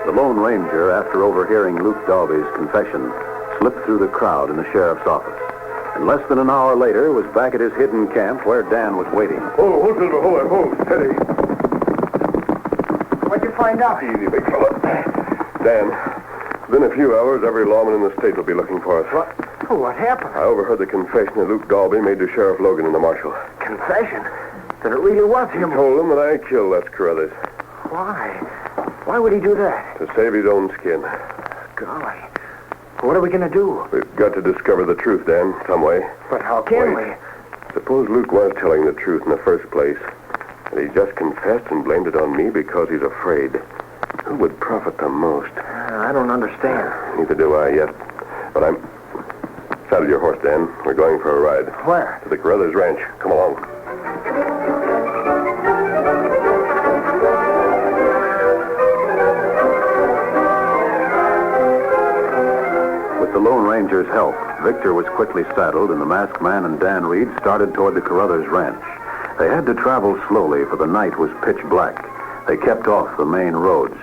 The Lone Ranger, after overhearing Luke Dalby's confession, slipped through the crowd in the sheriff's office. And less than an hour later was back at his hidden camp where Dan was waiting. Hold, Silver, hold. Steady. find out? Easy, big fella. Dan, within a few hours, every lawman in the state will be looking for us. What happened? I overheard the confession that Luke Dalby made to Sheriff Logan and the marshal. Confession? That it really was him? He told them that I killed Les Carruthers. Why? Why would he do that? To save his own skin. Golly. What are we going to do? We've got to discover the truth, Dan, some way. But how can we? Suppose Luke was telling the truth in the first place, and he just confessed and blamed it on me because he's afraid. Who would profit the most? I don't understand. Neither do I yet. But Saddle your horse, Dan. We're going for a ride. Where? To the Carruthers Ranch. Come along. With the Lone Ranger's help, Victor was quickly saddled, and the masked man and Dan Reed started toward the Carruthers Ranch. They had to travel slowly, for the night was pitch black. They kept off the main roads,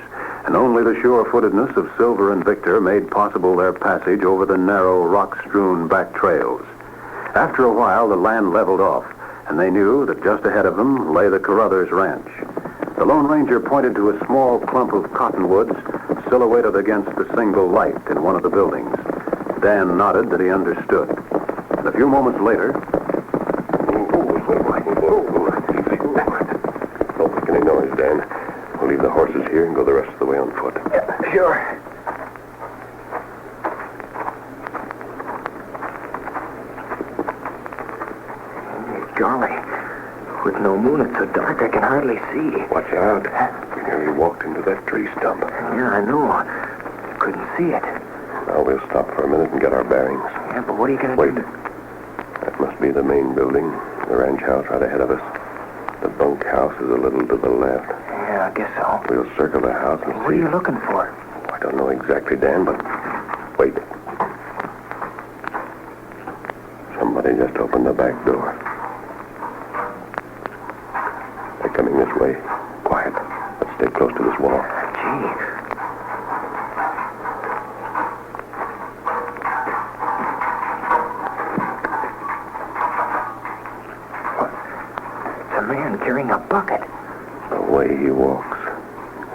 and only the sure-footedness of Silver and Victor made possible their passage over the narrow, rock-strewn back trails. After a while, the land leveled off, and they knew that just ahead of them lay the Carruthers Ranch. The Lone Ranger pointed to a small clump of cottonwoods silhouetted against the single light in one of the buildings. Dan nodded that he understood. And a few moments later... Don't make any noise, Dan. We'll leave the horses here and go the rest of the way on foot. Yeah, sure. Golly. With no moon, it's so dark I can hardly see. Watch out. We nearly walked into that tree stump. Yeah, I know. Couldn't see it. Now we'll stop for a minute and get our bearings. Yeah, but what are you going to Wait. do? That must be the main building. The ranch house right ahead of us. The bunkhouse is a little to the left. Yeah, I guess so. We'll circle the house and What are you looking for? I don't know exactly, Dan, but wait. Somebody just opened the back door. They're coming this way. Quiet. Let's stay close to this wall. Gee. It's a man carrying a bucket. The way he walks.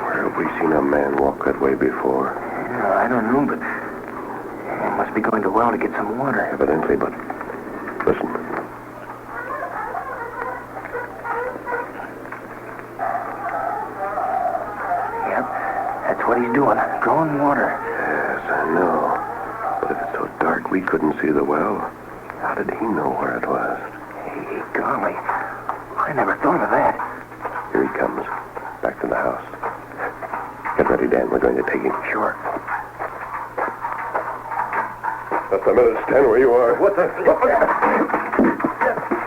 Where have we seen a man walk that way before? Yeah, I don't know, but he must be going to the well to get some water. Evidently, but listen. Yep, that's what he's doing, drawing water. Yes, I know. But if it's so dark we couldn't see the well, how did he know where it was? Hey, golly, I never thought of that. Here he comes. Back to the house. Get ready, Dan. We're going to take him. Sure. Just a minute. Stand where you are. What the...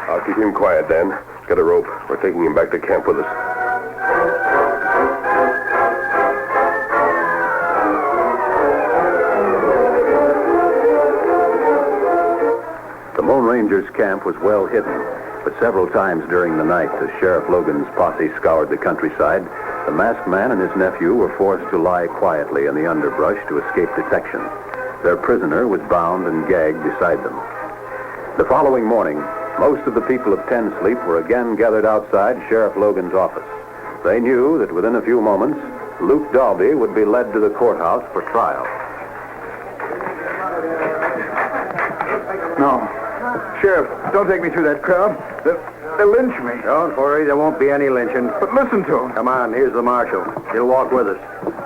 I'll keep him quiet, Dan. Get a rope. We're taking him back to camp with us. The Lone Ranger's camp was well hidden, but several times during the night, as Sheriff Logan's posse scoured the countryside, the masked man and his nephew were forced to lie quietly in the underbrush to escape detection. Their prisoner was bound and gagged beside them. The following morning, most of the people of Ten Sleep were again gathered outside Sheriff Logan's office. They knew that within a few moments, Luke Dalby would be led to the courthouse for trial. No. Sheriff, don't take me through that crowd. They'll lynch me. Don't worry, there won't be any lynching. But listen to him. Come on, here's the marshal. He'll walk with us.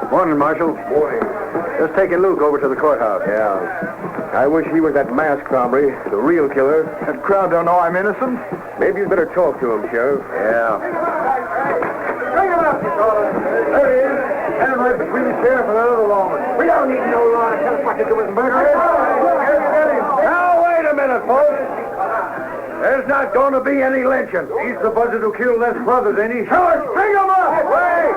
Morning, Marshal. Morning. Just taking Luke over to the courthouse. Yeah. I wish he was that masked hombre, the real killer. That crowd don't know I'm innocent. Maybe you'd better talk to him, Sheriff. Yeah. Bring him up, you fellas. There he is. Standing right between the sheriff and that other lawman. We don't need no law to tell us what to do with murderers. Now, wait a minute, folks. There's not going to be any lynching. He's the buzzard who killed Les brothers, ain't he? George, bring him up! Wait!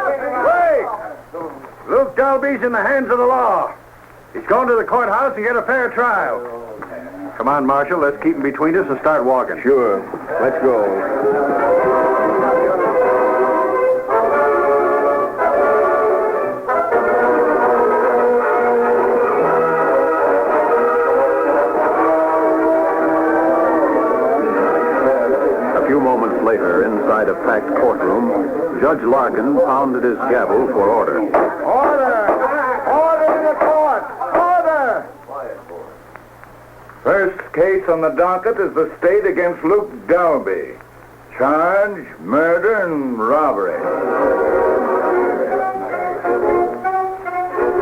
Luke Dalby's in the hands of the law. He's going to the courthouse and get a fair trial. Come on, Marshal, let's keep him between us and start walking. Sure. Let's go. A few moments later, in Inside a packed courtroom, Judge Larkin pounded his gavel for order. Order! Order in the court! Order! First case on the docket is the state against Luke Dalby. Charge, murder, and robbery.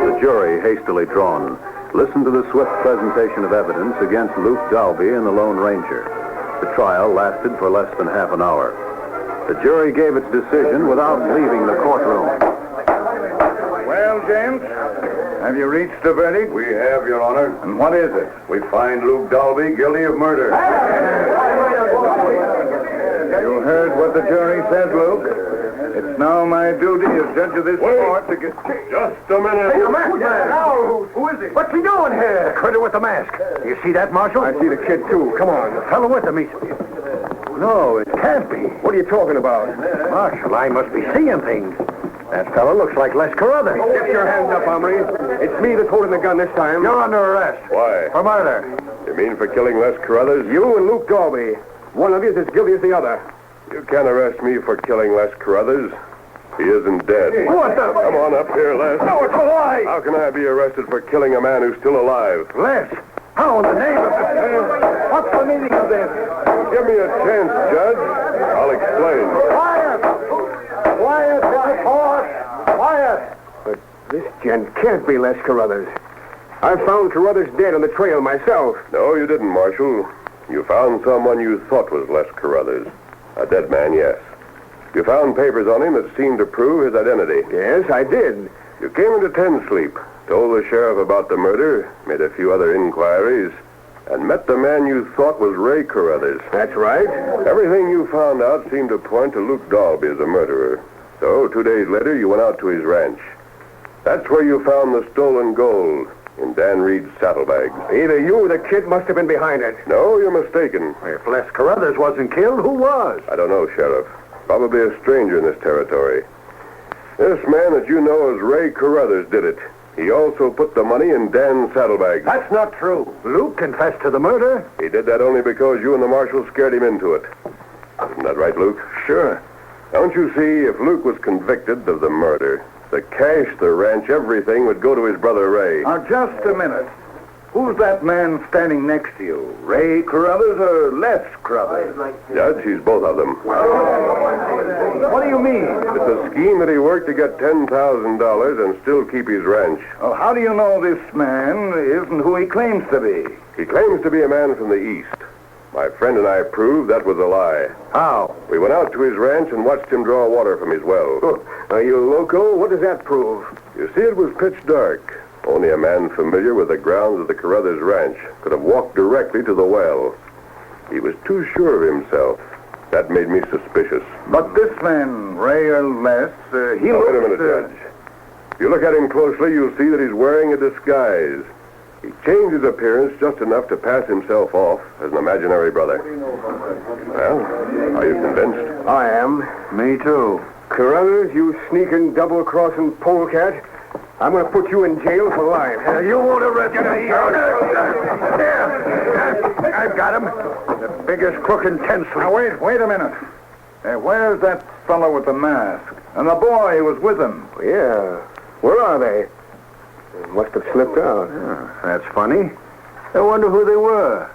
The jury, hastily drawn, listened to the swift presentation of evidence against Luke Dalby and the Lone Ranger. The trial lasted for less than half an hour. The jury gave its decision without leaving the courtroom. Well, James, have you reached a verdict? We have, Your Honor. And what is it? We find Luke Dalby guilty of murder. You heard what the jury said, Luke. It's now my duty as judge of this court to get... Just a minute. Hey, the masked man! Now, who is he? What's he doing here? The critter with the mask. You see that, Marshal? I see the kid, too. Come on. The fellow with him. No, it can't be. What are you talking about? Marshal, I must be seeing things. That fellow looks like Les Carruthers. Get your hands up, Omri. It's me that's holding the gun this time. You're under arrest. Why? For murder. You mean for killing Les Carruthers? You and Luke Dalby. One of you is as guilty as the other. You can't arrest me for killing Les Carruthers. He isn't dead. What the... Come on up here, Les. No, it's a lie. How can I be arrested for killing a man who's still alive? Les, how in the name of... What's the meaning of this? Give me a chance, Judge. I'll explain. Quiet! Quiet in the court! Quiet! But this gent can't be Les Carruthers. I found Carruthers dead on the trail myself. No, you didn't, Marshal. You found someone you thought was Les Carruthers. A dead man, yes. You found papers on him that seemed to prove his identity. Yes, I did. You came into Ten Sleep, told the sheriff about the murder, made a few other inquiries, and met the man you thought was Ray Carruthers. That's right. Everything you found out seemed to point to Luke Dalby as a murderer. So, 2 days later, you went out to his ranch. That's where you found the stolen gold in Dan Reed's saddlebags. Either you or the kid must have been behind it. No, you're mistaken. If Les Carruthers wasn't killed, who was? I don't know, Sheriff. Probably a stranger in this territory. This man that you know as Ray Carruthers did it. He also put the money in Dan's saddlebags. That's not true. Luke confessed to the murder. He did that only because you and the marshal scared him into it. Isn't that right, Luke? Sure. Don't you see, if Luke was convicted of the murder, the cash, the ranch, everything would go to his brother Ray. Now, just a minute. Who's that man standing next to you? Ray Carruthers or Les Carruthers? Judge, he's both of them. What do you mean? It's a scheme that he worked to get $10,000 and still keep his ranch. Well, how do you know this man isn't who he claims to be? He claims to be a man from the East. My friend and I proved that was a lie. How? We went out to his ranch and watched him draw water from his well. Are you loco? What does that prove? You see, it was pitch dark. Only a man familiar with the grounds of the Carruthers ranch could have walked directly to the well. He was too sure of himself. That made me suspicious. But this man, Ray or Les, he Now, looks... wait a minute, Judge. If you look at him closely, you'll see that he's wearing a disguise. He changed his appearance just enough to pass himself off as an imaginary brother. Well, are you convinced? I am. Me too. Carruthers, you sneaking, double-crossing polecat. I'm going to put you in jail for life. You won't arrest me. There. I've got him. The biggest crook in Ten Sleep. Now, wait a minute. Where's that fellow with the mask? And the boy who was with him? Yeah. Where are they? They must have slipped out. That's funny. I wonder who they were.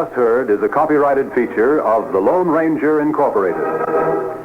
just heard is a copyrighted feature of the Lone Ranger Incorporated.